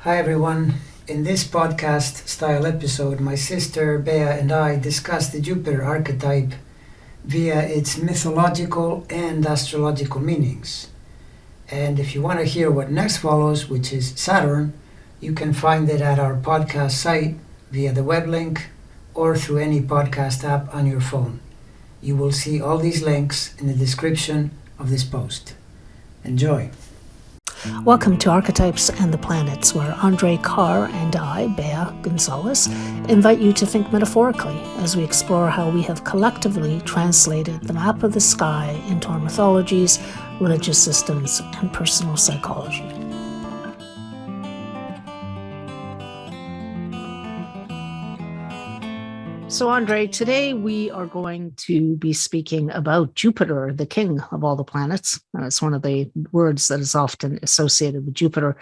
Hi everyone. In this podcast style episode, my sister Bea and I discuss the Jupiter archetype via its mythological and astrological meanings. And if you want to hear what next follows, which is Saturn, you can find it at our podcast site via the web link or through any podcast app on your phone. You will see all these links in the description of this post. Enjoy. Welcome to Archetypes and the Planets, where Andre Kahr and I, Bea Gonzalez, invite you to think metaphorically as we explore how we have collectively translated the map of the sky into our mythologies, religious systems, and personal psychology. So, Andre, today we are going to be speaking about Jupiter, the king of all the planets. It's one of the words that is often associated with Jupiter.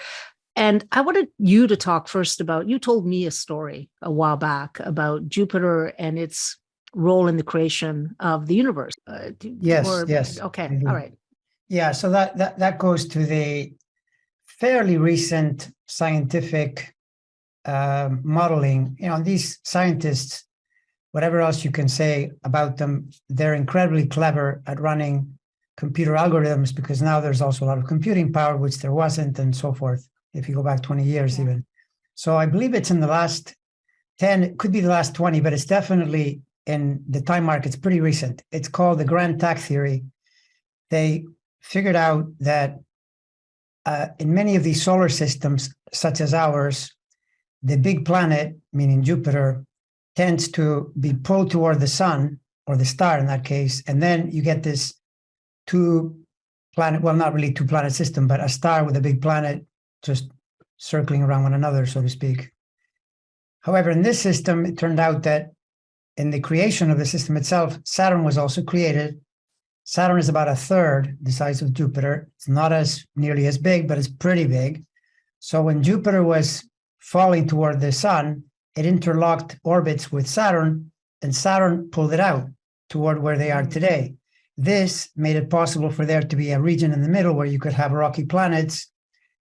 And I wanted you to talk first about, you told me a story a while back about Jupiter and its role in the creation of the universe. Yes. Okay, Mm-hmm. All right. Yeah, so that goes to the fairly recent scientific modeling. These scientists, whatever else you can say about them, they're incredibly clever at running computer algorithms because now there's also a lot of computing power, which there wasn't, and so forth, if you go back 20 years even. So I believe it's in the last 10, it could be the last 20, but it's definitely in the time mark, it's pretty recent. It's called the Grand Tack Theory. They figured out that in many of these solar systems, such as ours, the big planet, meaning Jupiter, tends to be pulled toward the sun, or the star in that case, and then you get this not really two-planet system, but a star with a big planet just circling around one another, so to speak. However, in this system, it turned out that in the creation of the system itself, Saturn was also created. Saturn is about a third the size of Jupiter. It's not as nearly as big, but it's pretty big. So when Jupiter was falling toward the sun, it interlocked orbits with Saturn, and Saturn pulled it out toward where they are today. This made it possible for there to be a region in the middle where you could have rocky planets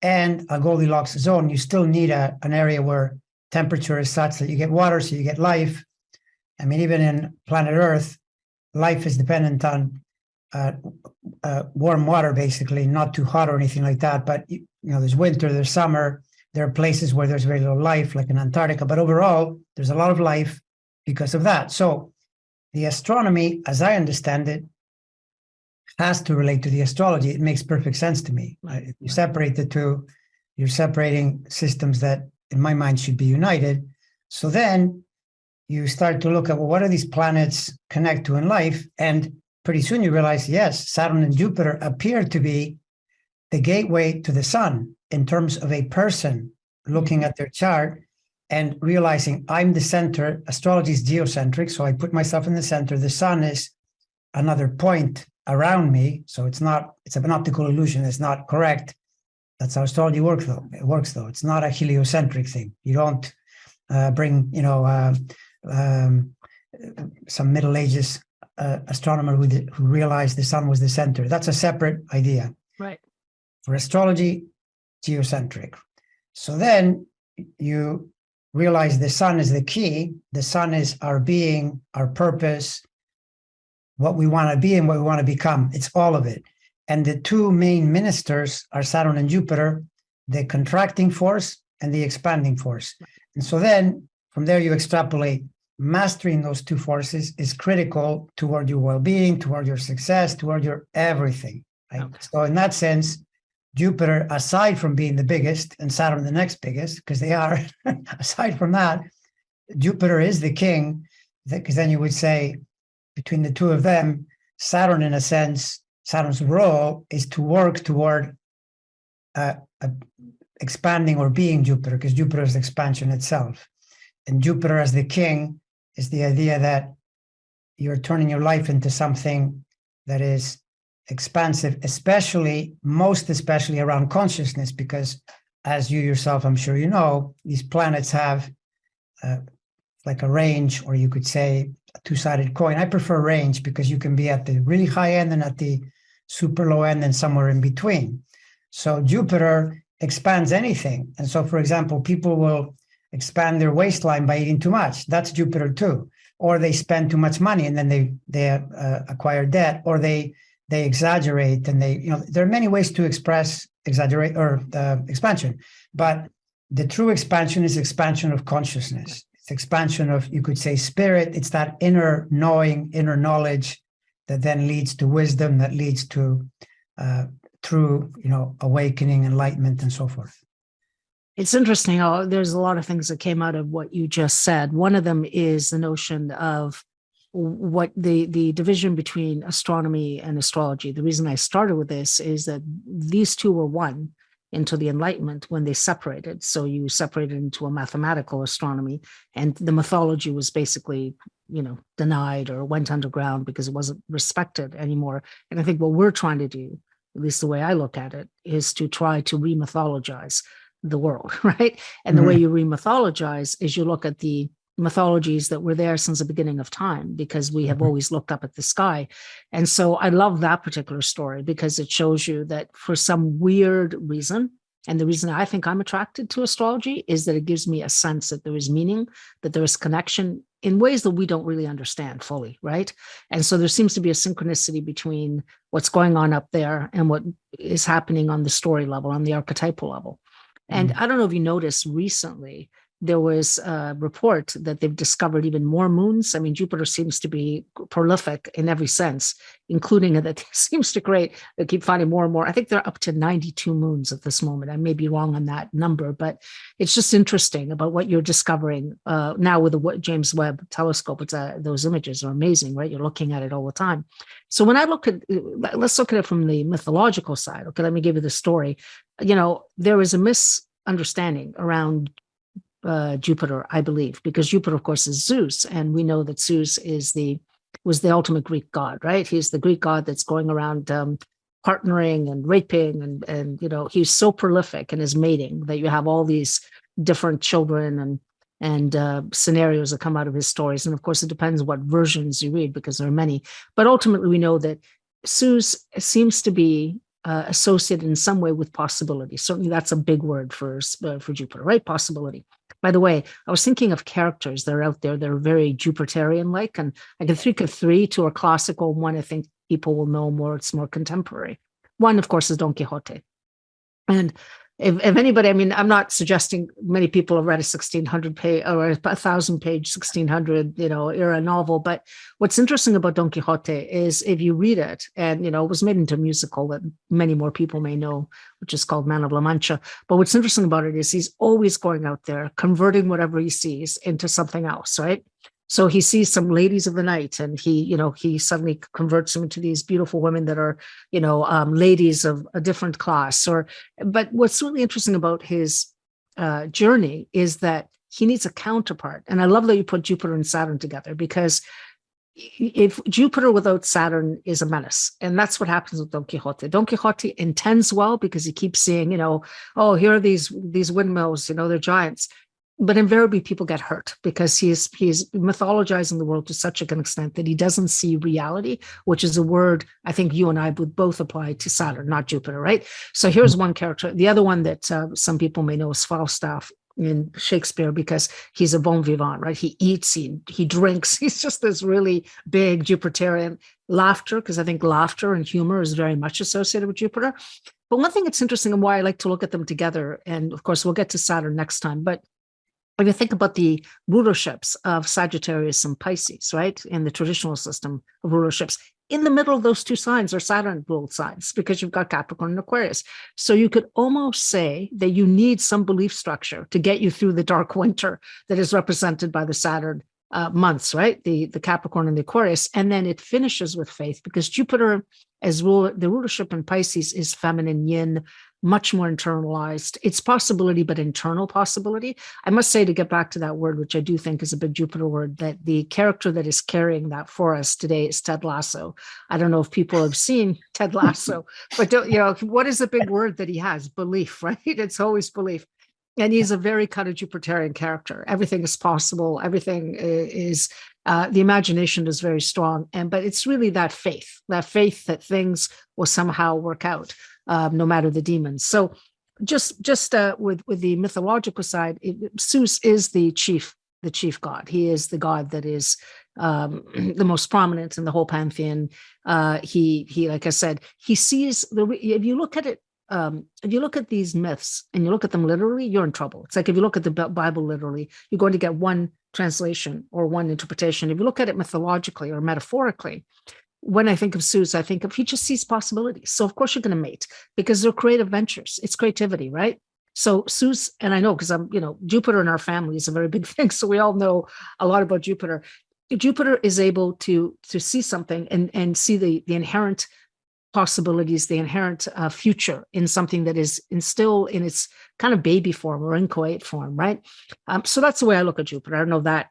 and a Goldilocks zone. You still need an area where temperature is such that you get water, so you get life. I mean, even in planet Earth, life is dependent on warm water, basically, not too hot or anything like that. But there's winter, there's summer. There are places where there's very little life, like in Antarctica, but overall, there's a lot of life because of that. So the astronomy, as I understand it, has to relate to the astrology. It makes perfect sense to me. If you separate the two, you're separating systems that, in my mind, should be united. So then you start to look at, well, what do these planets connect to in life? And pretty soon you realize, yes, Saturn and Jupiter appear to be the gateway to the sun in terms of a person looking at their chart and realizing I'm the center. Astrology is geocentric, so I put myself in the center. The sun is another point around me, so it's an optical illusion. It's not correct. That's how astrology works, though. It's not a heliocentric thing. You don't bring, some Middle Ages astronomer who realized the sun was the center. That's a separate idea. Right. For astrology, geocentric. So then you realize the sun is the key. The sun is our being, our purpose, what we want to be and what we want to become. It's all of it. And the two main ministers are Saturn and Jupiter, the contracting force and the expanding force. And so then from there you extrapolate. Mastering those two forces is critical toward your well-being, toward your success, toward your everything. Right? Okay. So in that sense, Jupiter, aside from being the biggest, and Saturn the next biggest, because they are, aside from that, Jupiter is the king, because then you would say, between the two of them, Saturn, in a sense, Saturn's role is to work toward expanding or being Jupiter, because Jupiter is expansion itself. And Jupiter as the king is the idea that you're turning your life into something that is expansive, most especially around consciousness, because as you yourself, I'm sure you know, these planets have like a range, or you could say a two-sided coin. I prefer range because you can be at the really high end and at the super low end and somewhere in between. So Jupiter expands anything. And so, for example, people will expand their waistline by eating too much. That's Jupiter too. Or they spend too much money and then they acquire debt, or they exaggerate, and there are many ways to express exaggerate or expansion. But the true expansion is expansion of consciousness. It's expansion of, you could say, spirit. It's that inner knowing, inner knowledge that then leads to wisdom, that leads to true, awakening, enlightenment, and so forth. It's interesting. There's a lot of things that came out of what you just said. One of them is the notion of what the division between astronomy and astrology. The reason I started with this is that these two were one into the Enlightenment when they separated. So you separated into a mathematical astronomy, and the mythology was basically, denied or went underground because it wasn't respected anymore. And I think what we're trying to do, at least the way I look at it, is to try to re-mythologize the world, right? And the way you re-mythologize is you look at the mythologies that were there since the beginning of time, because we have always looked up at the sky. And so I love that particular story because it shows you that for some weird reason, and the reason I think I'm attracted to astrology is that it gives me a sense that there is meaning, that there is connection in ways that we don't really understand fully, right? And so there seems to be a synchronicity between what's going on up there and what is happening on the story level, on the archetypal level. And I don't know if you noticed recently, there was a report that they've discovered even more moons. I mean, Jupiter seems to be prolific in every sense, including that it seems to create, they keep finding more and more. I think they're up to 92 moons at this moment. I may be wrong on that number, but it's just interesting about what you're discovering now with the James Webb telescope. Those images are amazing, right? You're looking at it all the time. So when I look at, let's look at it from the mythological side. Okay, let me give you the story. There is a misunderstanding around Jupiter, I believe, because Jupiter, of course, is Zeus, and we know that Zeus was the ultimate Greek god, right? He's the Greek god that's going around partnering and raping, and he's so prolific in his mating that you have all these different children and scenarios that come out of his stories. And of course, it depends what versions you read, because there are many. But ultimately, we know that Zeus seems to be associated in some way with possibility. Certainly, that's a big word for Jupiter, right? Possibility. By the way, I was thinking of characters that are out there that are very Jupiterian-like, and I can think of three. Two are classical. One I think people will know more. It's more contemporary. One, of course, is Don Quixote. And if anybody, I mean, I'm not suggesting many people have read a 1600 page or a 1000 page 1600 era novel, but what's interesting about Don Quixote is if you read it, and it was made into a musical that many more people may know, which is called Man of La Mancha. But what's interesting about it is he's always going out there converting whatever he sees into something else, right? So he sees some ladies of the night, and he suddenly converts them into these beautiful women that are, ladies of a different class. But what's really interesting about his journey is that he needs a counterpart. And I love that you put Jupiter and Saturn together, because if Jupiter without Saturn is a menace, and that's what happens with Don Quixote. Don Quixote intends well because he keeps seeing, oh, here are these windmills, they're giants. But invariably, people get hurt because he's mythologizing the world to such an extent that he doesn't see reality, which is a word I think you and I would both apply to Saturn, not Jupiter, right? So here's one character. The other one that some people may know is Falstaff in Shakespeare, because he's a bon vivant, right? He eats, he drinks. He's just this really big Jupiterian. Laughter, because I think laughter and humor is very much associated with Jupiter. But one thing that's interesting and why I like to look at them together, and of course, we'll get to Saturn next time, but when you think about the rulerships of Sagittarius and Pisces, right, in the traditional system of rulerships, in the middle of those two signs are Saturn ruled signs, because you've got Capricorn and Aquarius. So you could almost say that you need some belief structure to get you through the dark winter that is represented by the Saturn months, right? The Capricorn and the Aquarius. And then it finishes with faith, because Jupiter as the rulership in Pisces is feminine yin, much more internalized. It's possibility, but internal possibility. I must say, to get back to that word, which I do think is a big Jupiter word, that the character that is carrying that for us today is Ted Lasso. I don't know if people have seen Ted Lasso, but what is the big word that he has? Belief, right? It's always belief. And he's a very kind of Jupiterian character. Everything is possible. Everything is, the imagination is very strong. But it's really that faith that things will somehow work out, no matter the demons. So Just with the mythological side, Zeus is the chief god. He is the god that is the most prominent in the whole pantheon. He like I said, he sees if you look at it, if you look at these myths and you look at them literally, you're in trouble. It's like if you look at the Bible literally, you're going to get one translation or one interpretation. If you look at it mythologically or metaphorically, when I think of Zeus, I think of he just sees possibilities. So of course you're going to mate because they're creative ventures. It's creativity, right? So Zeus, and I know because Jupiter in our family is a very big thing. So we all know a lot about Jupiter. Jupiter is able to see something and see the inherent possibilities, the inherent future in something that is still in its kind of baby form or inchoate form, right? So that's the way I look at Jupiter. I don't know if that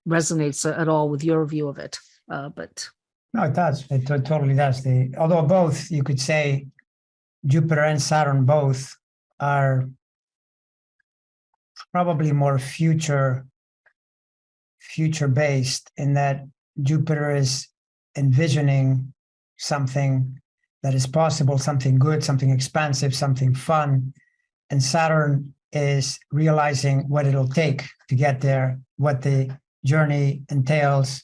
resonates at all with your view of it, but. No, it does. It totally does. Although both, you could say, Jupiter and Saturn both are probably more future-based in that Jupiter is envisioning something that is possible, something good, something expansive, something fun, and Saturn is realizing what it'll take to get there, what the journey entails,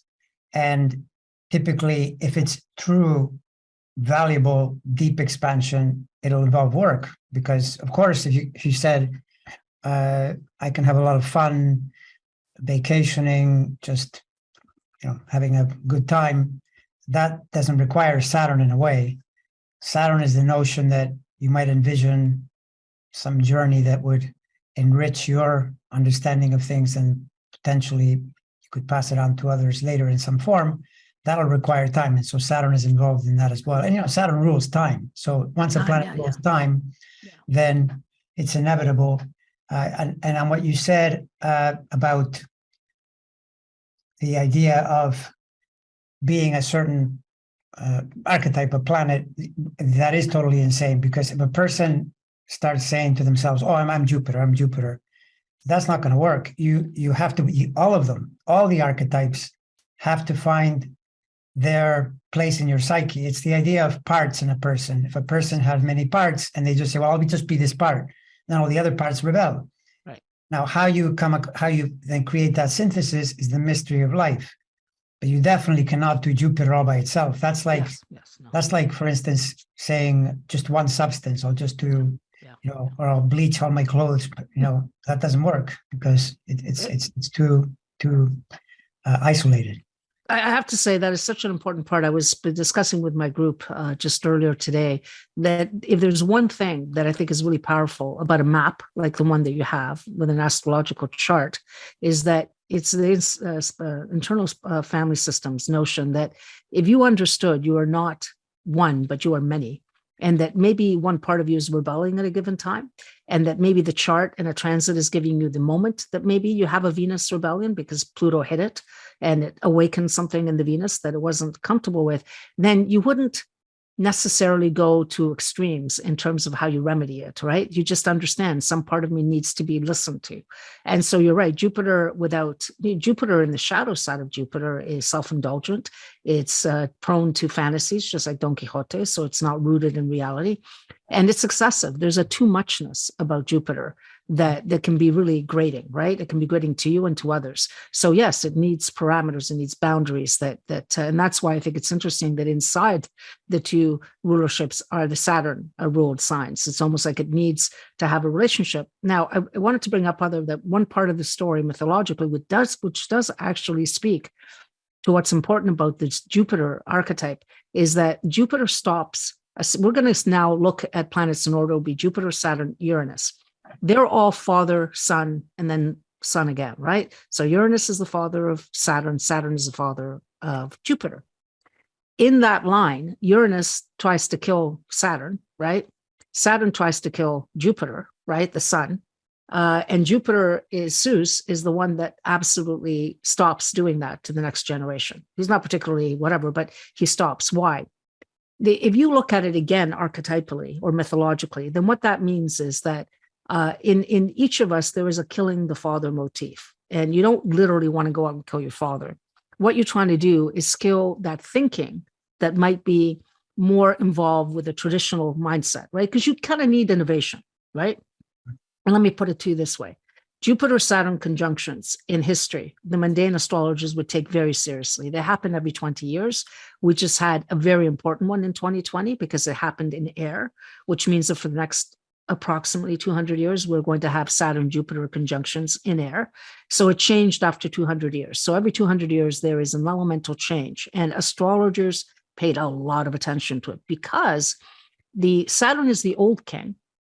and typically, if it's true, valuable, deep expansion, it'll involve work. Because, of course, if you said, I can have a lot of fun vacationing, just having a good time, that doesn't require Saturn in a way. Saturn is the notion that you might envision some journey that would enrich your understanding of things, and potentially you could pass it on to others later in some form. That'll require time. And so Saturn is involved in that as well. And, Saturn rules time. So once a planet rules time, then it's inevitable. And on what you said about the idea of being a certain archetype of planet, that is totally insane. Because if a person starts saying to themselves, oh, I'm Jupiter, that's not going to work. You have to, all of them, all the archetypes have to find their place in your psyche. It's the idea of parts in a person. If a person has many parts and they just say, well, I'll just be this part, then all the other parts rebel. Right. Now, how you then create that synthesis is the mystery of life. But you definitely cannot do Jupiter all by itself. That's like, that's like, for instance, saying just one substance, I'll just do, or I'll bleach all my clothes. But, that doesn't work because it's too isolated. I have to say that is such an important part. I was discussing with my group just earlier today that if there's one thing that I think is really powerful about a map like the one that you have with an astrological chart, is that it's the internal family systems notion that if you understood you are not one, but you are many, and that maybe one part of you is rebelling at a given time, and that maybe the chart and a transit is giving you the moment that maybe you have a Venus rebellion because Pluto hit it and it awakened something in the Venus that it wasn't comfortable with, then you wouldn't necessarily go to extremes in terms of how you remedy it, right? You just understand some part of me needs to be listened to. And so you're right, Jupiter in the shadow side of Jupiter is self-indulgent. It's prone to fantasies, just like Don Quixote, so it's not rooted in reality. And it's excessive. There's a too muchness about Jupiter that can be really grating, right? It can be grating to you and to others. So yes, it needs parameters, it needs boundaries and that's why I think it's interesting that inside the two rulerships are the Saturn ruled signs. It's almost like it needs to have a relationship. Now, I wanted to bring up that one part of the story mythologically, which does actually speak to what's important about this Jupiter archetype, is that Jupiter stops. We're going to now look at planets in order. It'll be Jupiter, Saturn, Uranus. They're all father, son, and then son again, right? So Uranus is the father of Saturn. Saturn is the father of Jupiter. In that line, Uranus tries to kill Saturn, right? Saturn tries to kill Jupiter, right? The sun. And Zeus is the one that absolutely stops doing that to the next generation. He's not particularly whatever, but he stops. Why? If you look at it again archetypally or mythologically, then what that means is that in each of us, there is a killing the father motif. And you don't literally want to go out and kill your father. What you're trying to do is kill that thinking that might be more involved with a traditional mindset, right? Because you kind of need innovation, right? And let me put it to you this way. Jupiter-Saturn conjunctions in history, the mundane astrologers would take very seriously. They happen every 20 years. We just had a very important one in 2020 because it happened in air, which means that for the next approximately 200 years, we're going to have Saturn-Jupiter conjunctions in air. So it changed after 200 years. So every 200 years, there is an elemental change. And astrologers paid a lot of attention to it because the Saturn is the old king,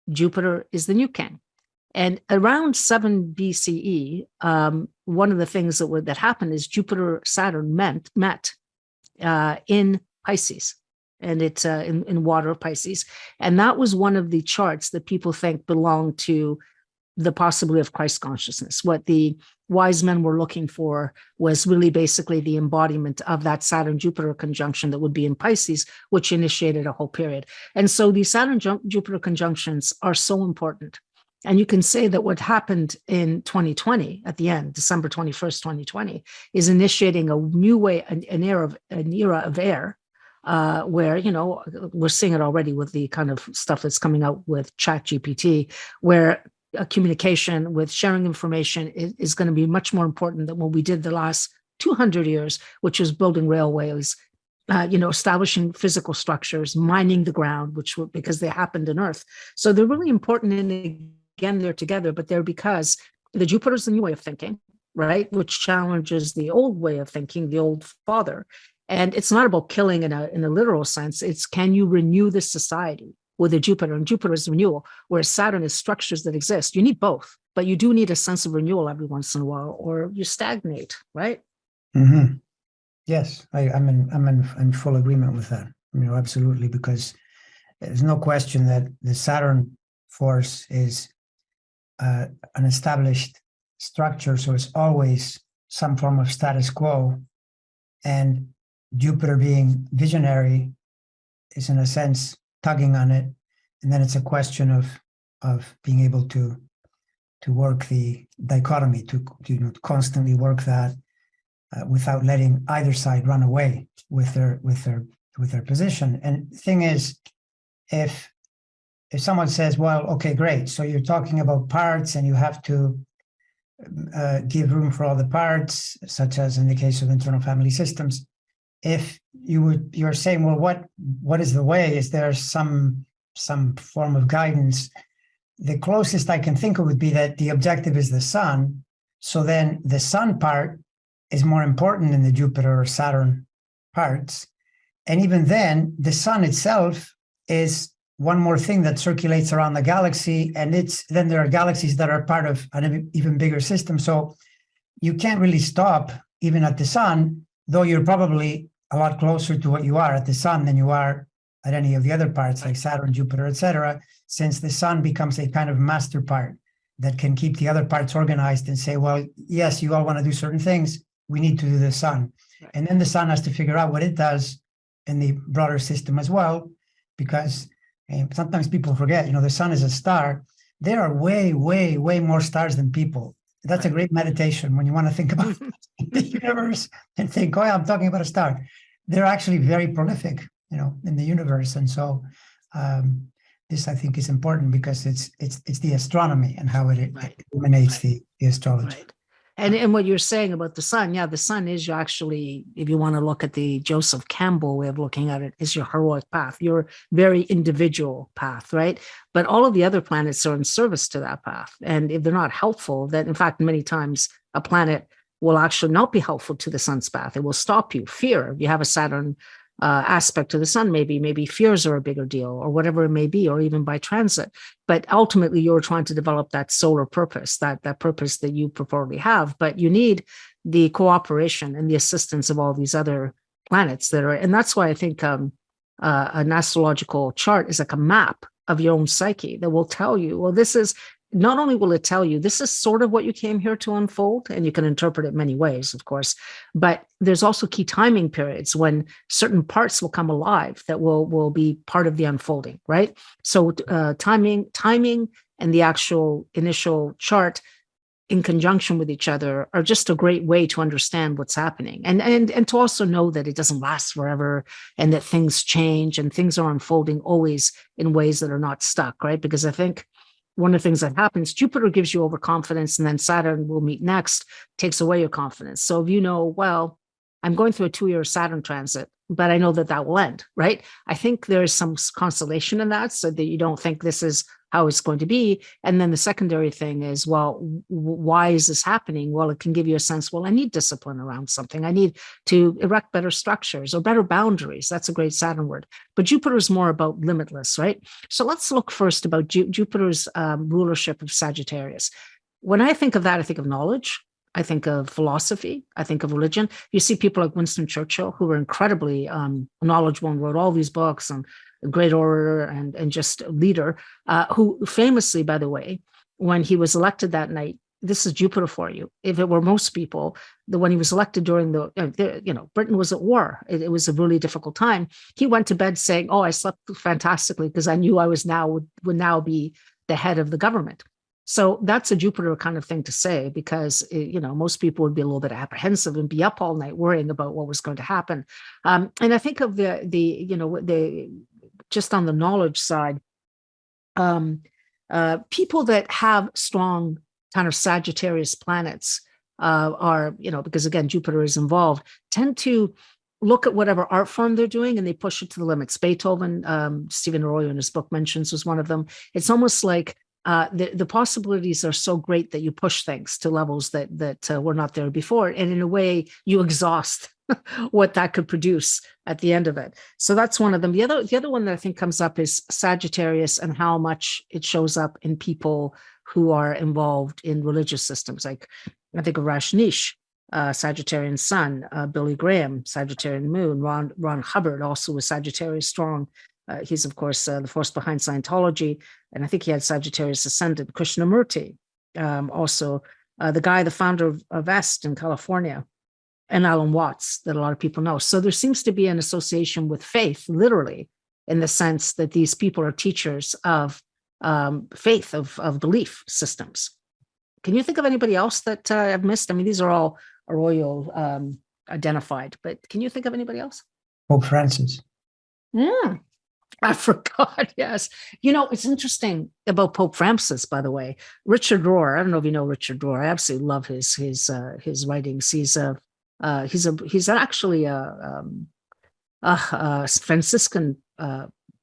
Jupiter is the new king. And around 7 BCE, one of the things that happened is Jupiter-Saturn met in Pisces, and it's in water Pisces. And that was one of the charts that people think belonged to the possibility of Christ consciousness. What the wise men were looking for was really basically the embodiment of that Saturn-Jupiter conjunction that would be in Pisces, which initiated a whole period. And so these Saturn-Jupiter conjunctions are so important. And you can say that what happened in 2020 at the end, December 21st, 2020, is initiating a new way, an era of air, where, we're seeing it already with the kind of stuff that's coming out with ChatGPT, where communication with sharing information is going to be much more important than what we did the last 200 years, which was building railways, establishing physical structures, mining the ground, because they happened in Earth. So they're really important again, they're together, but they're because the Jupiter's the new way of thinking, right? Which challenges the old way of thinking, the old father. And it's not about killing in a literal sense. It's, can you renew this society with a Jupiter? And Jupiter is renewal, whereas Saturn is structures that exist. You need both, but you do need a sense of renewal every once in a while, or you stagnate, right? Mm-hmm. Yes, I'm in full agreement with that. Absolutely, because there's no question that the Saturn force is an established structure, so it's always some form of status quo. And Jupiter being visionary is, in a sense, tugging on it. And then it's a question of being able to work the dichotomy, to constantly work that without letting either side run away with their position. And the thing is, if someone says, well, okay, great, so you're talking about parts and you have to give room for all the parts, such as in the case of internal family systems, if you're saying, well, what is the way? Is there some form of guidance? The closest I can think of would be that the objective is the sun. So then the sun part is more important than the Jupiter or Saturn parts. And even then, the sun itself is one more thing that circulates around the galaxy, and then there are galaxies that are part of an even bigger system. So you can't really stop even at the sun, though you're probably a lot closer to what you are at the sun than you are at any of the other parts like Saturn, Jupiter, etc., since the sun becomes a kind of master part that can keep the other parts organized and say, well, yes, you all want to do certain things, we need to do the sun. Right. And then the sun has to figure out what it does in the broader system as well, because sometimes people forget, the sun is a star. There are way, way, way more stars than people. That's a great meditation when you want to think about the universe and think, oh, yeah, I'm talking about a star. They're actually very prolific, in the universe. And so this, I think, is important because it's the astronomy and how it illuminates the astrology. Right. And what you're saying about the sun, the sun is actually, if you want to look at the Joseph Campbell way of looking at it, is your heroic path, your very individual path, right? But all of the other planets are in service to that path. And if they're not helpful, then in fact, many times a planet will actually not be helpful to the sun's path. It will stop you. Fear, if you have a Saturn aspect to the sun, maybe fears are a bigger deal or whatever it may be, or even by transit. But ultimately, you're trying to develop that solar purpose, that purpose that you purportedly have. But you need the cooperation and the assistance of all these other planets that are, and that's why I think an astrological chart is like a map of your own psyche that will tell you, well, this is, not only will it tell you, this is sort of what you came here to unfold, and you can interpret it many ways, of course, but there's also key timing periods when certain parts will come alive that will be part of the unfolding, right? So timing and the actual initial chart in conjunction with each other are just a great way to understand what's happening, and to also know that it doesn't last forever, and that things change and things are unfolding always in ways that are not stuck, right? Because I think one of the things that happens, Jupiter gives you overconfidence, and then Saturn will meet next, takes away your confidence. So if you know, well, I'm going through a 2-year Saturn transit, but I know that that will end, right? I think there's some consolation in that, so that you don't think this is how it's going to be. And then the secondary thing is, well, why is this happening? Well, it can give you a sense, well, I need discipline around something. I need to erect better structures or better boundaries. That's a great Saturn word. But Jupiter is more about limitless, right? So let's look first about Jupiter's rulership of Sagittarius. When I think of that, I think of knowledge. I think of philosophy. I think of religion. You see people like Winston Churchill, who were incredibly knowledgeable and wrote all these books, and a great orator and just a leader, who famously, by the way, when he was elected that night, this is Jupiter for you. If it were most people, when he was elected during Britain was at war. It was a really difficult time. He went to bed saying, "Oh, I slept fantastically because I knew I would now be the head of the government." So that's a Jupiter kind of thing to say, because most people would be a little bit apprehensive and be up all night worrying about what was going to happen. And I think of the just on the knowledge side, people that have strong kind of Sagittarius planets are, because again, Jupiter is involved, tend to look at whatever art form they're doing and they push it to the limits. Beethoven, Stephen Arroyo in his book mentions, was one of them. It's almost like the possibilities are so great that you push things to levels that were not there before. And in a way, you exhaust what that could produce at the end of it. So that's one of them. The other one that I think comes up is Sagittarius and how much it shows up in people who are involved in religious systems. Like I think of Rajneesh, Sagittarian Sun, Billy Graham, Sagittarian Moon, Ron Hubbard, also was Sagittarius strong. He's, of course, the force behind Scientology. And I think he had Sagittarius ascendant. Krishnamurti, also the founder of Est in California, and Alan Watts, that a lot of people know. So there seems to be an association with faith, literally, in the sense that these people are teachers of faith, of belief systems. Can you think of anybody else that I've missed? I mean, these are all Arroyo identified, but can you think of anybody else? Pope Francis. Yeah. I forgot. Yes. It's interesting about Pope Francis, by the way. Richard Rohr. I don't know if you know Richard Rohr. I absolutely love his writings. He's actually a Franciscan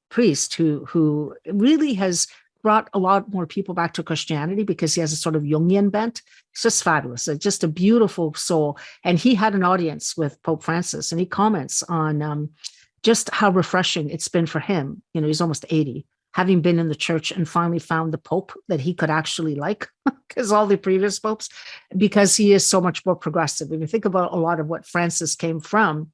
priest who really has brought a lot more people back to Christianity because he has a sort of Jungian bent. It's just fabulous. It's just a beautiful soul. And he had an audience with Pope Francis, and he comments on just how refreshing it's been for him. He's almost 80, having been in the church and finally found the Pope that he could actually like, because all the previous popes, because he is so much more progressive. If you think about a lot of what Francis came from,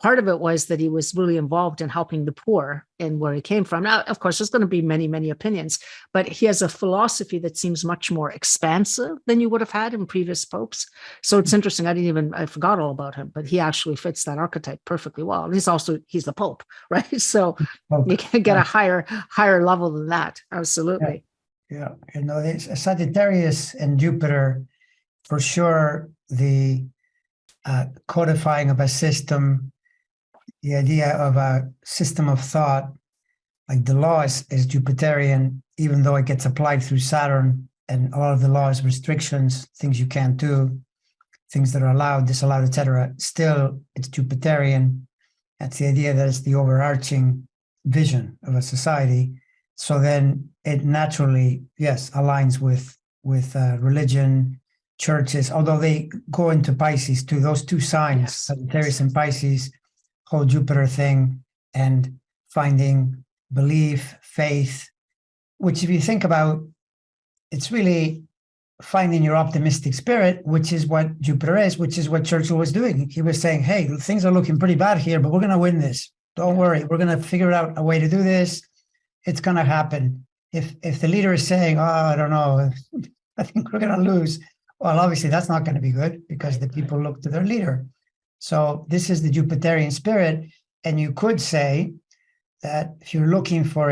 part of it was that he was really involved in helping the poor and where he came from. Now, of course, there's going to be many, many opinions, but he has a philosophy that seems much more expansive than you would have had in previous popes. So it's interesting. I forgot all about him, but he actually fits that archetype perfectly well. And he's the Pope, right? So you can get a higher level than that. Absolutely. Yeah. It's Sagittarius and Jupiter, for sure, the codifying of a system, the idea of a system of thought, like the law is Jupiterian, even though it gets applied through Saturn, and a lot of the laws, restrictions, things you can't do, things that are allowed, disallowed, etc. Still, it's Jupiterian. That's the idea that it's the overarching vision of a society. So then it naturally, yes, aligns with religion, churches, although they go into Pisces too. Those two signs, yes, Sagittarius and Pisces, whole Jupiter thing, and finding belief, faith, which if you think about, it's really finding your optimistic spirit, which is what Jupiter is, which is what Churchill was doing. He was saying, hey, things are looking pretty bad here, but we're going to win this. Don't worry. We're going to figure out a way to do this. It's going to happen. If the leader is saying, oh, I don't know, I think we're going to lose, well, obviously that's not going to be good, because the people look to their leader. So this is the Jupiterian spirit. And you could say that if you're looking for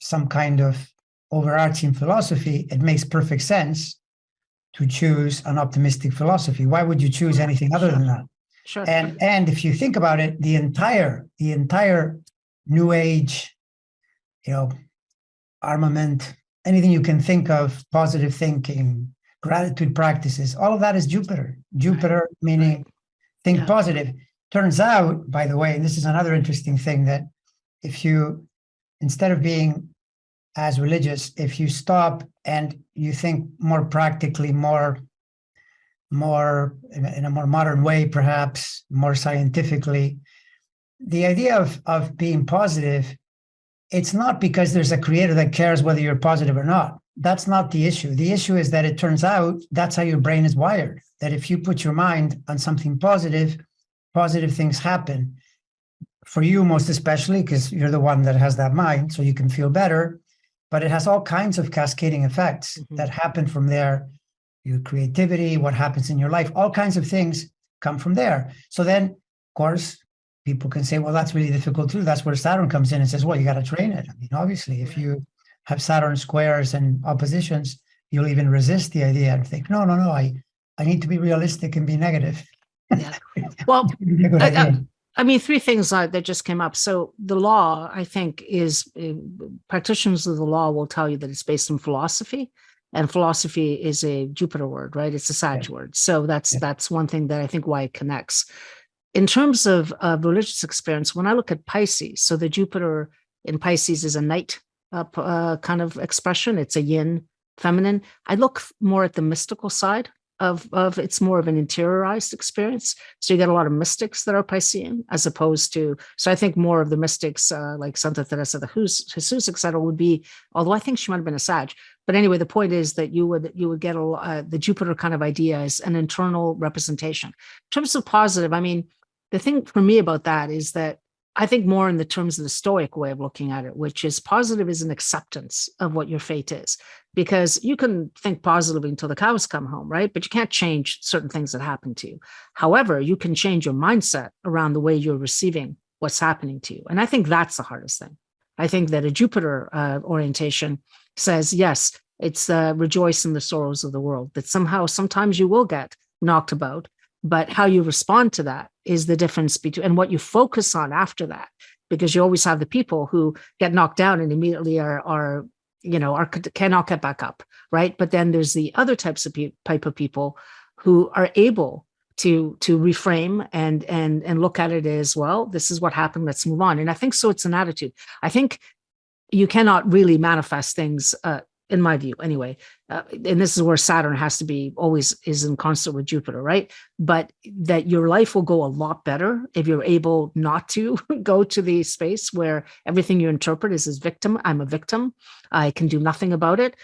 some kind of overarching philosophy, it makes perfect sense to choose an optimistic philosophy. Why would you choose anything other than that? Sure. And if you think about it, the entire New Age, armament, anything you can think of, positive thinking, gratitude practices, all of that is Jupiter. Jupiter meaning think positive. Turns out, by the way, and this is another interesting thing, that if you, instead of being as religious, if you stop and you think more practically, more in a more modern way, perhaps more scientifically, the idea of being positive, it's not because there's a creator that cares whether you're positive or not. That's not the issue. The issue is that it turns out that's how your brain is wired, that if you put your mind on something positive, positive things happen. For you, most especially, because you're the one that has that mind, so you can feel better. But it has all kinds of cascading effects that happen from there. Your creativity, what happens in your life, all kinds of things come from there. So then, of course, people can say, well, that's really difficult too. That's where Saturn comes in and says, well, you got to train it. I mean, obviously, if you have Saturn squares and oppositions, you'll even resist the idea and think, no, I need to be realistic and be negative. Yeah. Well, I mean, three things that just came up. So the law, I think, is practitioners of the law will tell you that it's based on philosophy, and philosophy is a Jupiter word, right? It's a Sag word. So that's one thing that I think why it connects. In terms of religious experience, when I look at Pisces, so the Jupiter in Pisces is a night kind of expression. It's a yin, feminine. I look more at the mystical side of it's more of an interiorized experience. So you get a lot of mystics that are Piscean, as opposed to, so I think more of the mystics like Santa Teresa de Jesus, et cetera, would be, although I think she might have been a Sag. But anyway, the point is that you would get the Jupiter kind of idea as an internal representation. In terms of positive, I mean, the thing for me about that is that I think more in the terms of the Stoic way of looking at it, which is positive is an acceptance of what your fate is. Because you can think positively until the cows come home, right? But you can't change certain things that happen to you. However, you can change your mindset around the way you're receiving what's happening to you. And I think that's the hardest thing. I think that a Jupiter orientation says, yes, it's rejoice in the sorrows of the world, that sometimes you will get knocked about, but how you respond to that is the difference between, and what you focus on after that, because you always have the people who get knocked down and immediately cannot get back up, right? But then there's the other type of people who are able to reframe and look at it as, well, this is what happened, let's move on. And I think so it's an attitude. I think you cannot really manifest things, in my view anyway, and this is where Saturn has to be always is in concert with Jupiter, right? But that your life will go a lot better if you're able not to go to the space where everything you interpret is as victim. I'm a victim. I can do nothing about it.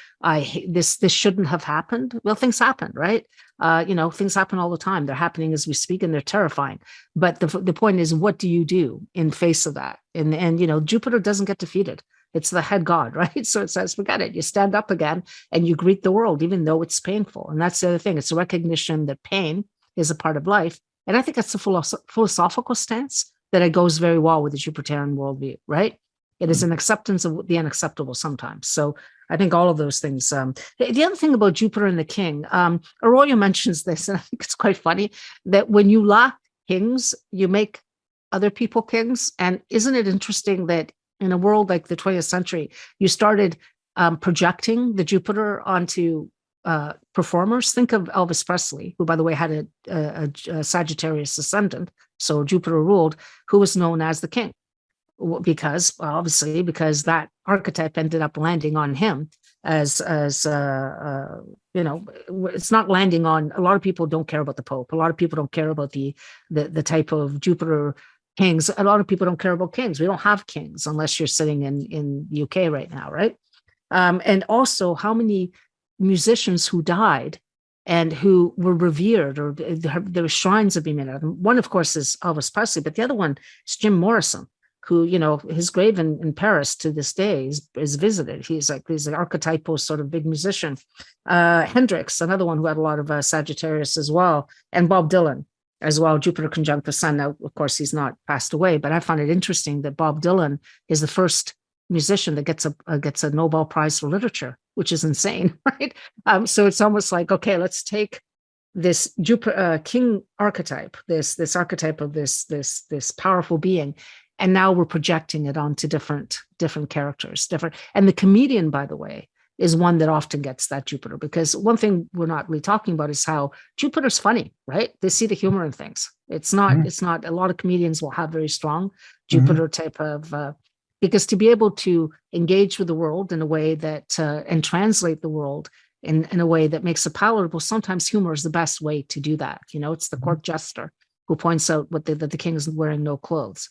This shouldn't have happened. Well, things happen, right? Things happen all the time. They're happening as we speak, and they're terrifying. But the point is, what do you do in face of that? And Jupiter doesn't get defeated. It's the head god, right? So it says, forget it. You stand up again and you greet the world, even though it's painful. And that's the other thing. It's a recognition that pain is a part of life. And I think that's a philosophical stance that it goes very well with the Jupiterian worldview, right? It is an acceptance of the unacceptable sometimes. So I think all of those things. The other thing about Jupiter and the king, Arroyo mentions this, and I think it's quite funny, that when you lack kings, you make other people kings. And isn't it interesting that in a world like the 20th century, you started projecting the Jupiter onto performers? Think of Elvis Presley, who, by the way, had a Sagittarius ascendant, so Jupiter ruled, who was known as the king, because that archetype ended up landing on him as it's not landing on, a lot of people don't care about the Pope. A lot of people don't care about the type of Jupiter kings. A lot of people don't care about kings. We don't have kings unless you're sitting in UK right now, right? And also how many musicians who died and who were revered, or there were shrines have been made out of them. One, of course, is Elvis Presley, but the other one is Jim Morrison, who, his grave in Paris to this day is visited. He's an archetypal sort of big musician. Hendrix, another one who had a lot of Sagittarius as well, and Bob Dylan as well, Jupiter conjunct the sun. Now, of course, he's not passed away, but I find it interesting that Bob Dylan is the first musician that gets a Nobel Prize for literature, which is insane, right? So it's almost like, okay, let's take this Jupiter king archetype, this archetype of this powerful being, and now we're projecting it onto different characters, and the comedian, by the way, is one that often gets that Jupiter, because one thing we're not really talking about is how Jupiter's funny, right? They see the humor in things. It's not a lot of comedians will have very strong Jupiter type of because to be able to engage with the world in a way that and translate the world in a way that makes it palatable, sometimes humor is the best way to do that. It's the court jester who points out that the king is wearing no clothes.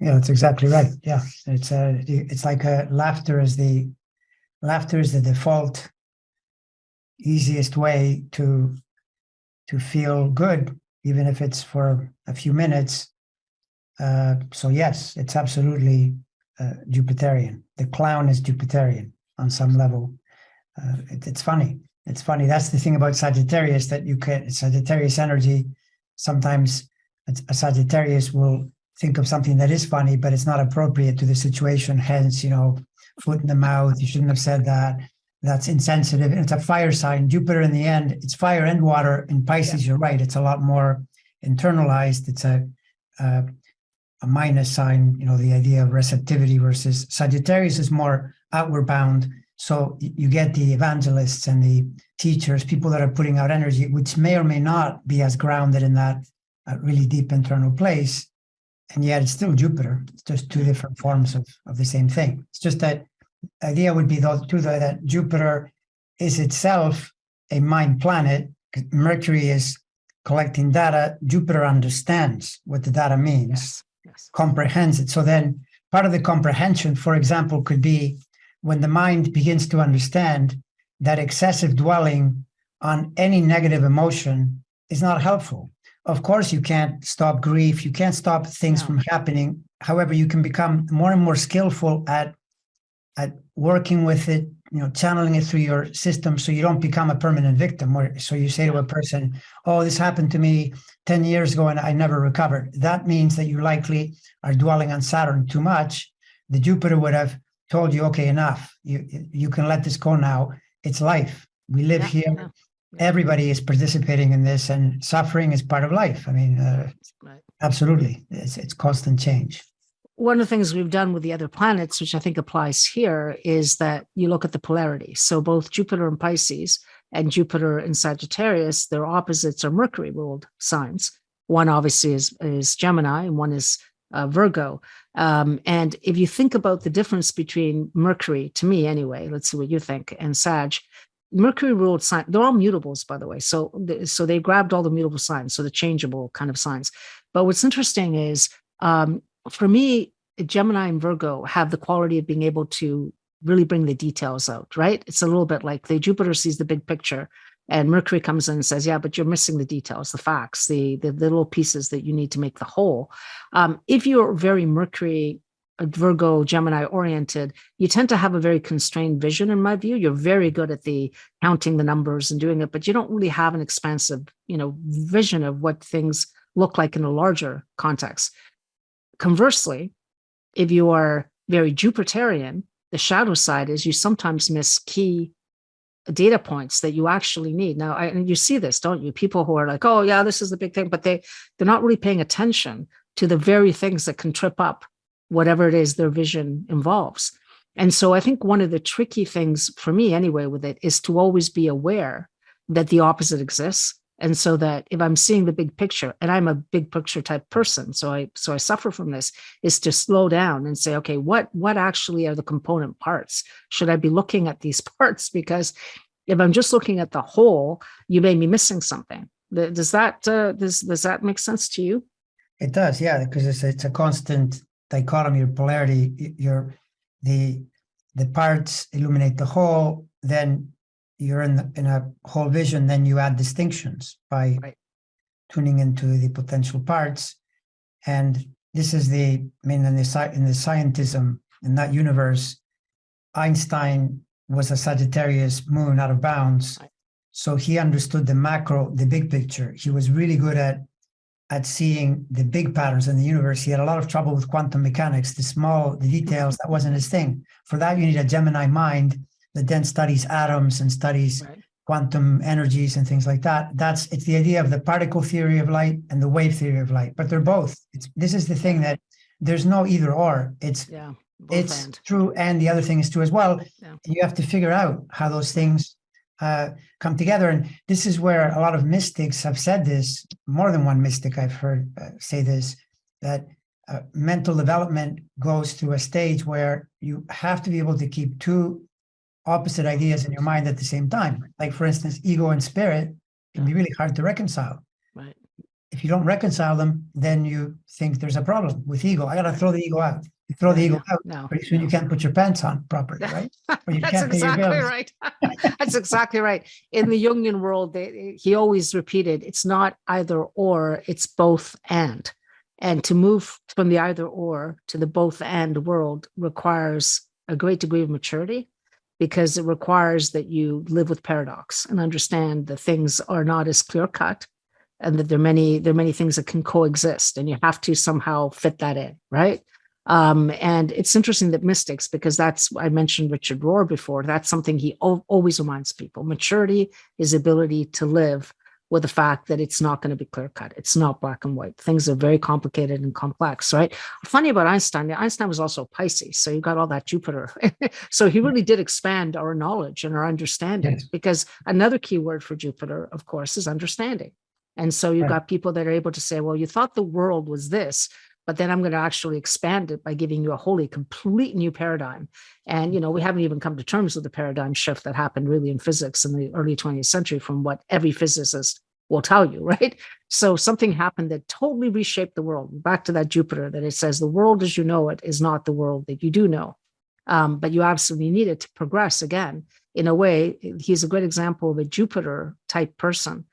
Yeah, that's exactly right. Yeah, it's like laughter is the default easiest way to feel good, even if it's for a few minutes. So yes, it's absolutely Jupiterian. The clown is Jupiterian on some level. It's funny. It's funny. That's the thing about Sagittarius, that Sagittarius energy. Sometimes a Sagittarius will think of something that is funny, but it's not appropriate to the situation. Hence, foot in the mouth. You shouldn't have said that. That's insensitive. And it's a fire sign. Jupiter, in the end, it's fire and water. In Pisces, You're right. It's a lot more internalized. It's a minus sign. The idea of receptivity versus Sagittarius is more outward bound. So you get the evangelists and the teachers, people that are putting out energy, which may or may not be as grounded in that really deep internal place. And yet it's still Jupiter. It's just two different forms of the same thing. It's just that the idea would be that Jupiter is itself a mind planet. Mercury is collecting data. Jupiter understands what the data means, comprehends it. So then part of the comprehension, for example, could be when the mind begins to understand that excessive dwelling on any negative emotion is not helpful. Of course, you can't stop grief. You can't stop things from happening. However, you can become more and more skillful at working with it, channeling it through your system, so you don't become a permanent victim. So you say to a person, "Oh, this happened to me 10 years ago and I never recovered." That means that you likely are dwelling on Saturn too much. The Jupiter would have told you, "Okay, enough. You can let this go now. It's life. We live here. Yeah. Everybody is participating in this, and suffering is part of life." I mean, absolutely. It's constant change. One of the things we've done with the other planets, which I think applies here, is that you look at the polarity. So both Jupiter in Pisces and Jupiter in Sagittarius, their opposites are Mercury ruled signs. One obviously is Gemini, and one is Virgo. And if you think about the difference between Mercury, to me anyway, let's see what you think, and Sag, Mercury ruled sign, they're all mutables, by the way. So they grabbed all the mutable signs, so the changeable kind of signs. But what's interesting is, for me, Gemini and Virgo have the quality of being able to really bring the details out, right? It's a little bit like the Jupiter sees the big picture, and Mercury comes in and says, "Yeah, but you're missing the details, the facts, the little pieces that you need to make the whole." If you're very Mercury, Virgo, Gemini oriented, you tend to have a very constrained vision, in my view. You're very good at the counting the numbers and doing it, but you don't really have an expansive, vision of what things look like in a larger context. Conversely, if you are very Jupiterian, the shadow side is you sometimes miss key data points that you actually need. Now, and you see this, don't you? People who are like, "Oh yeah, this is the big thing," but they're not really paying attention to the very things that can trip up whatever it is their vision involves. And so I think one of the tricky things for me anyway with it is to always be aware that the opposite exists. And so that if I'm seeing the big picture, and I'm a big picture type person, so I suffer from this, is to slow down and say, okay, what actually are the component parts? Should I be looking at these parts? Because if I'm just looking at the whole, you may be missing something. Does that make sense to you? It does, yeah, because it's a constant dichotomy or polarity. The parts illuminate the whole, then you're in a whole vision, then you add distinctions by tuning into the potential parts. And this is in the scientism, in that universe, Einstein was a Sagittarius moon out of bounds. So he understood the macro, the big picture. He was really good at at seeing the big patterns in the universe. He had a lot of trouble with quantum mechanics, the details, that wasn't his thing. For that, you need a Gemini mind that then studies atoms and studies quantum energies and things like that. It's the idea of the particle theory of light and the wave theory of light, but they're both. This is the thing, that there's no either or. It's true, and the other thing is true as well. You have to figure out how those things come together. And this is where a lot of mystics have said this. More than one mystic I've heard say this, that mental development goes through a stage where you have to be able to keep two opposite ideas in your mind at the same time. Like, for instance, ego and spirit can be really hard to reconcile. Right. If you don't reconcile them, then you think there's a problem with ego. I got to throw the ego out. You throw the ego out, pretty soon you can't put your pants on properly, right? Or you That's exactly right. That's exactly right. In the Jungian world, he always repeated, it's not either or, it's both and. And to move from the either or to the both and world requires a great degree of maturity, because it requires that you live with paradox and understand that things are not as clear cut, and that there are many things that can coexist, and you have to somehow fit that in, right? And it's interesting that mystics, because I mentioned Richard Rohr before, that's something he always reminds people. Maturity is the ability to live with the fact that it's not going to be clear cut. It's not black and white. Things are very complicated and complex, right? Funny about Einstein was also Pisces. So you got all that Jupiter. So he really did expand our knowledge and our understanding, because another key word for Jupiter, of course, is understanding. And so you've got people that are able to say, well, you thought the world was this, but then I'm going to actually expand it by giving you a complete new paradigm. And, we haven't even come to terms with the paradigm shift that happened really in physics in the early 20th century from what every physicist will tell you, right? So something happened that totally reshaped the world. Back to that Jupiter, that it says the world as you know it is not the world that you do know. But you absolutely need it to progress again. In a way, he's a great example of a Jupiter type person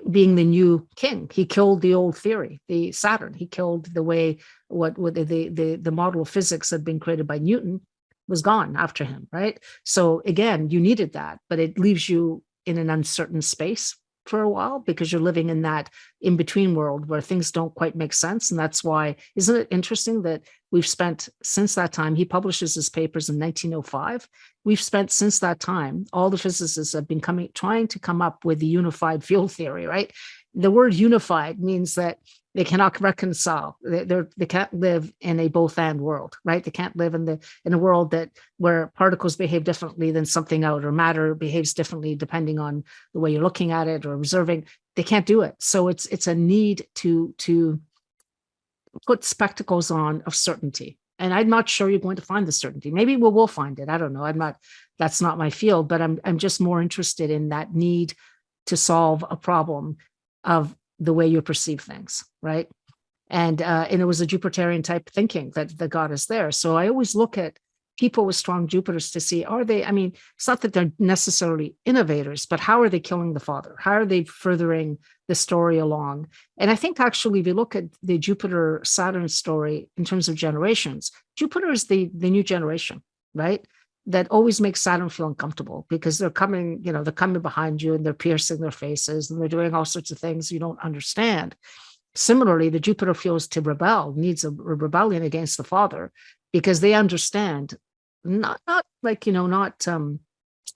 being the new king. He killed the old theory, the Saturn. He killed the way the model of physics that had been created by Newton was gone after him, right? So again, you needed that, but it leaves you in an uncertain space for a while, because you're living in that in-between world where things don't quite make sense. And that's why, isn't it interesting that we've spent, since that time, he publishes his papers in 1905, we've spent since that time, all the physicists have been trying to come up with the unified field theory, right? The word unified means that they cannot reconcile. They can't live in a both and world, right? They can't live in a world where particles behave differently than something out, or matter behaves differently depending on the way you're looking at it or observing. They can't do it. So it's a need to put spectacles on of certainty. And I'm not sure you're going to find the certainty. Maybe we'll find it. I don't know. That's not my field, but I'm just more interested in that need to solve a problem of the way you perceive things, right? And it was a Jupiterian type thinking that got us there. So I always look at people with strong Jupiters to see, it's not that they're necessarily innovators, but how are they killing the father? How are they furthering the story along? And I think actually, if you look at the Jupiter-Saturn story in terms of generations, Jupiter is the new generation, right? That always makes Saturn feel uncomfortable, because they're coming behind you and they're piercing their faces and they're doing all sorts of things you don't understand. Similarly, the Jupiter feels to rebel, needs a rebellion against the father, because they understand, I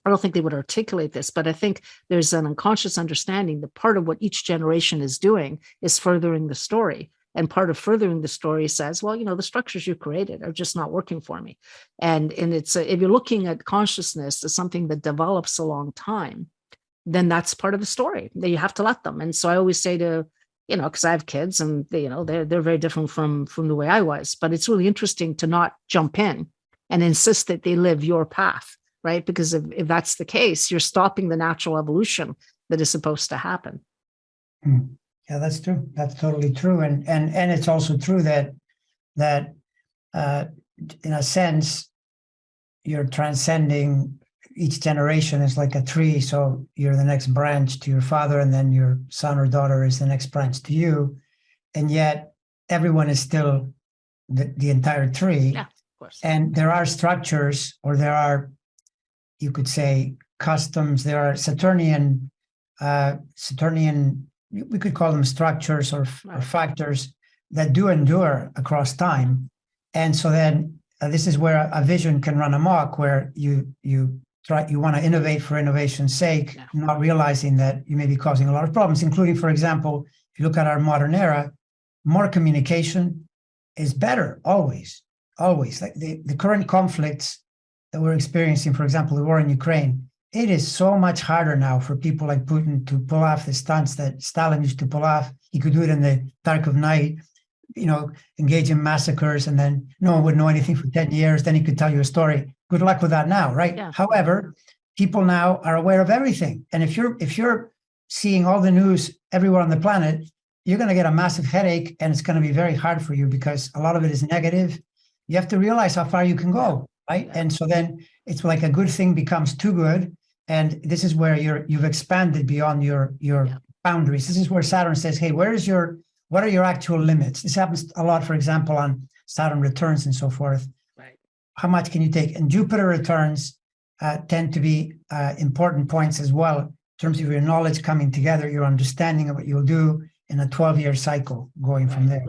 don't think they would articulate this, but I think there's an unconscious understanding that part of what each generation is doing is furthering the story. And part of furthering the story says, well, the structures you created are just not working for me. And it's if you're looking at consciousness as something that develops a long time, then that's part of the story that you have to let them. And so I always say to, because I have kids and they're very different from the way I was, but it's really interesting to not jump in and insist that they live your path, right? Because if that's the case, you're stopping the natural evolution that is supposed to happen. Mm. Yeah, that's true. That's totally true. And it's also true that in a sense, you're transcending, each generation is like a tree. So you're the next branch to your father, and then your son or daughter is the next branch to you. And yet everyone is still the entire tree. Yeah, of course. And there are structures, or there are, you could say, customs. There are Saturnian we could call them structures or Right. factors that do endure across time. And so then this is where a vision can run amok, where you want to innovate for innovation's sake, Yeah. not realizing that you may be causing a lot of problems, including, for example, if you look at our modern era, more communication is better, always. Like the current conflicts that we're experiencing, for example, the war in Ukraine, it is so much harder now for people like Putin to pull off the stunts that Stalin used to pull off. He could do it in the dark of night, engage in massacres, and then no one would know anything for 10 years. Then he could tell you a story. Good luck with that now, right? Yeah. However, people now are aware of everything. And if you're seeing all the news everywhere on the planet, you're going to get a massive headache, and it's going to be very hard for you because a lot of it is negative. You have to realize how far you can go, right? And so then it's like a good thing becomes too good. And this is where you've expanded beyond your boundaries. This is where Saturn says, hey, what are your actual limits? This happens a lot, for example, on Saturn returns and so forth. Right. How much can you take? And Jupiter returns tend to be important points as well, in terms of your knowledge coming together, your understanding of what you'll do in a 12-year cycle going from there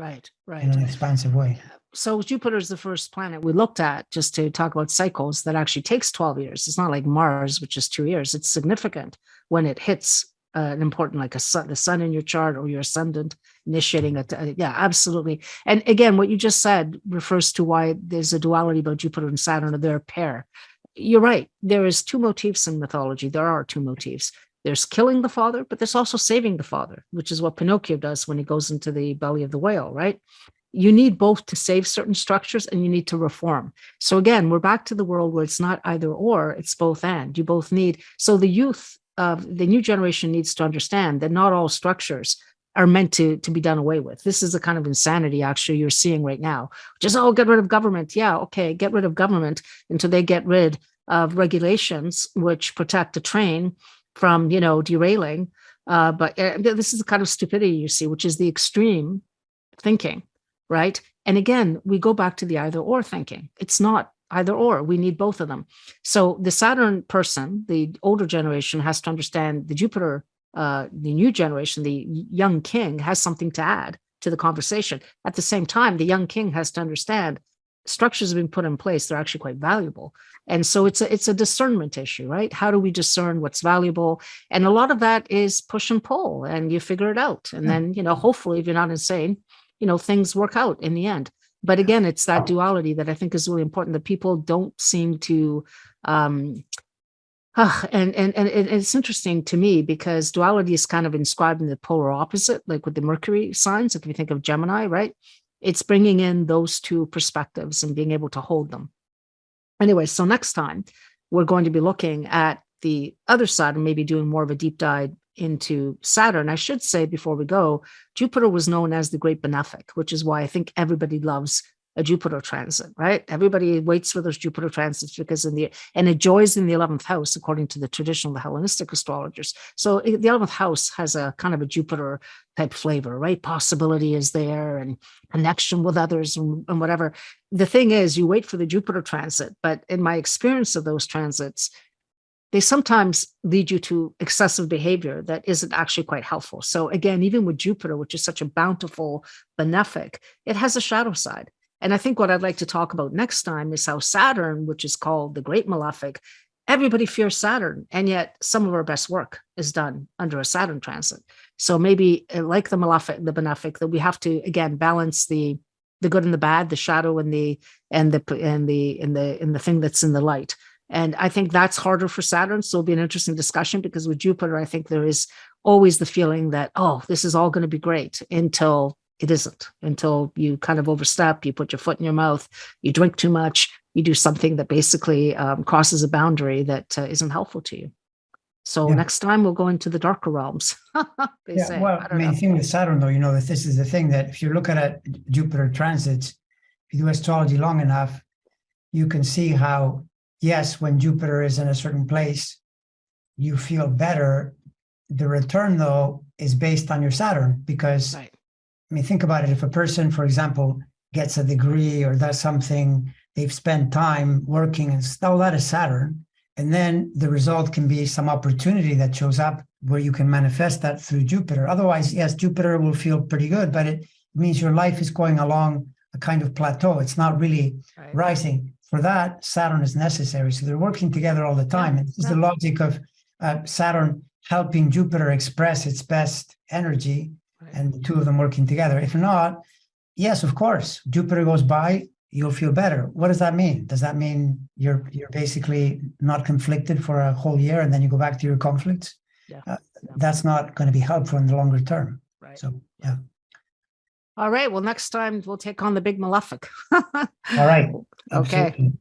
in an expansive way. So Jupiter is the first planet we looked at just to talk about cycles that actually takes 12 years. It's not like Mars, which is 2 years. It's significant when it hits an important, like the sun in your chart or your ascendant initiating it. Yeah, absolutely. And again, what you just said refers to why there's a duality about Jupiter and Saturn, or they're a pair. You're right. There is two motifs in mythology. There are two motifs. There's killing the father, but there's also saving the father, which is what Pinocchio does when he goes into the belly of the whale, right? You need both to save certain structures, and you need to reform. So again, we're back to the world where it's not either or, it's both and. You both need. So the youth of the new generation needs to understand that not all structures are meant to be done away with. This is the kind of insanity actually you're seeing right now, which is, get rid of government. Yeah, okay, get rid of government until they get rid of regulations which protect the train from, derailing. But this is the kind of stupidity you see, which is the extreme thinking. Right. And again, we go back to the either or thinking. It's not either or. We need both of them. So the Saturn person, the older generation, has to understand the Jupiter, the new generation, the young king, has something to add to the conversation. At the same time, the young king has to understand structures have been put in place. They're actually quite valuable. And so it's a discernment issue, right? How do we discern what's valuable? And a lot of that is push and pull, and you figure it out. And then, hopefully, if you're not insane, things work out in the end. But again, it's that duality that I think is really important, that people don't seem to, and it's interesting to me because duality is kind of inscribed in the polar opposite, like with the Mercury signs. If you think of Gemini, right? It's bringing in those two perspectives and being able to hold them. Anyway, so next time we're going to be looking at the other side and maybe doing more of a deep dive into Saturn. I should say before we go, Jupiter was known as the Great Benefic, which is why I think everybody loves a Jupiter transit, right? Everybody waits for those Jupiter transits because and it joys in the 11th house, according to the traditional, the Hellenistic astrologers. So the 11th house has a kind of a Jupiter type flavor, right? Possibility is there and connection with others and whatever. The thing is, you wait for the Jupiter transit, but in my experience of those transits, they sometimes lead you to excessive behavior that isn't actually quite helpful. So again, even with Jupiter, which is such a bountiful benefic, it has a shadow side. And I think what I'd like to talk about next time is how Saturn, which is called the Great Malefic, everybody fears Saturn, and yet some of our best work is done under a Saturn transit. So maybe like the malefic, the benefic, that we have to again balance the good and the bad, the shadow and the thing that's in the light. And I think that's harder for Saturn. So it'll be an interesting discussion because with Jupiter, I think there is always the feeling that, this is all going to be great until it isn't, until you kind of overstep, you put your foot in your mouth, you drink too much, you do something that basically crosses a boundary that isn't helpful to you. So next time we'll go into the darker realms. The thing with Saturn, though, that this is the thing that if you're looking at Jupiter transits, if you do astrology long enough, you can see how, yes, when Jupiter is in a certain place, you feel better. The return, though, is based on your Saturn because, think about it. If a person, for example, gets a degree or does something, they've spent time working and stuff, that is Saturn. And then the result can be some opportunity that shows up where you can manifest that through Jupiter. Otherwise, yes, Jupiter will feel pretty good, but it means your life is going along a kind of plateau. It's not really rising. For that, Saturn is necessary. So they're working together all the time. And this is the logic of Saturn helping Jupiter express its best energy, and the two of them working together. If not, yes, of course, Jupiter goes by, you'll feel better. What does that mean? Does that mean you're basically not conflicted for a whole year and then you go back to your conflicts? That's not going to be helpful in the longer term. Right. So, yeah. All right. Well, next time we'll take on the big malefic. All right. Okay. Absolutely.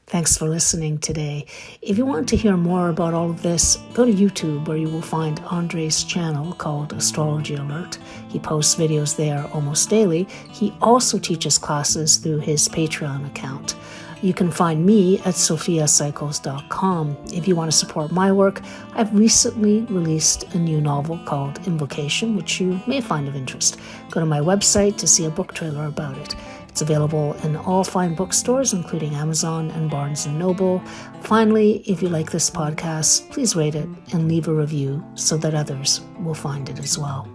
Thanks for listening today. If you want to hear more about all of this, go to YouTube, where you will find Andre's channel called Astrology Alert. He posts videos there almost daily. He also teaches classes through his Patreon account. You can find me at sophiacycles.com. If you want to support my work, I've recently released a new novel called Invocation, which you may find of interest. Go to my website to see a book trailer about it. It's available in all fine bookstores, including Amazon and Barnes & Noble. Finally, if you like this podcast, please rate it and leave a review so that others will find it as well.